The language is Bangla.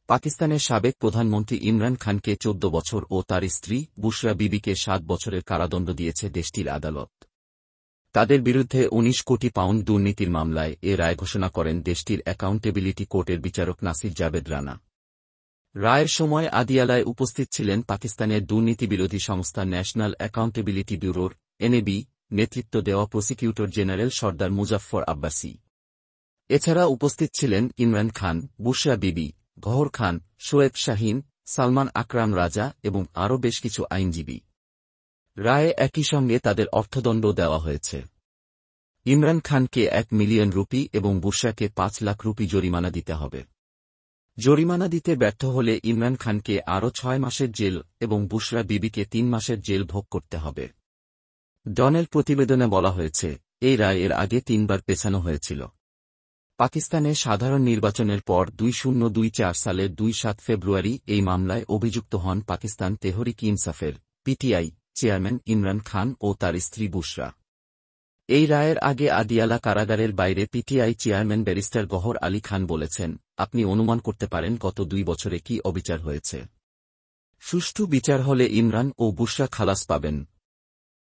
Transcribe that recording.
পাকিস্তানের সাবেক প্রধানমন্ত্রী ইমরান খানকে ১৪ বছর ও তার স্ত্রী বুশরা বিবিকে ৭ বছরের কারাদণ্ড দিয়েছে দেশটির আদালত। তাদের বিরুদ্ধে ১৯ কোটি পাউন্ড দুর্নীতির মামলায় এ রায় ঘোষণা করেন দেশটির অ্যাকাউন্টেবিলিটি কোর্টের বিচারক নাসির জাবেদ রানা। রায়ের সময় আদিয়ালায় উপস্থিত ছিলেন পাকিস্তানের দুর্নীতিবিরোধী সংস্থা ন্যাশনাল অ্যাকাউন্টেবিলিটি ব্যুরোর এনএবি নেতৃত্ব দেওয়া প্রসিকিউটর জেনারেল সর্দার মুজাফফর আব্বাসী। এছাড়া উপস্থিত ছিলেন ইমরান খান, বুশরা বিবি, গহর খান, শোয়েব শাহীন, সালমান আকরাম রাজা এবং আরও বেশ কিছু আইনজীবী। রায়ে একই সঙ্গে তাদের অর্থদণ্ড দেওয়া হয়েছে। ইমরান খানকে ১ মিলিয়ন রুপি এবং বুশরাকে ৫ লাখ রুপি জরিমানা দিতে হবে। জরিমানা দিতে ব্যর্থ হলে ইমরান খানকে আরও ৬ মাসের জেল এবং বুশরা বিবিকে ৩ মাসের জেল ভোগ করতে হবে। ডনের প্রতিবেদনে বলা হয়েছে, এই রায় এর আগে ৩ বার পেছানো হয়েছিল। পাকিস্তানে সাধারণ নির্বাচনের পর ২০২৪ সালের ২-৭ ফেব্রুয়ারি এই মামলায় অভিযুক্ত হন পাকিস্তান তেহরিক ইনসাফের পিটিআই চেয়ারম্যান ইমরান খান ও তার স্ত্রী বুশরা। এই রায়ের আগে আদিয়ালা কারাগারের বাইরে পিটিআই চেয়ারম্যান ব্যারিস্টার গহর আলী খান বলেছেন, আপনি অনুমান করতে পারেন গত ২ বছরে কি অবিচার হয়েছে। সুষ্ঠু বিচার হলে ইমরান ও বুশরা খালাস পাবেন।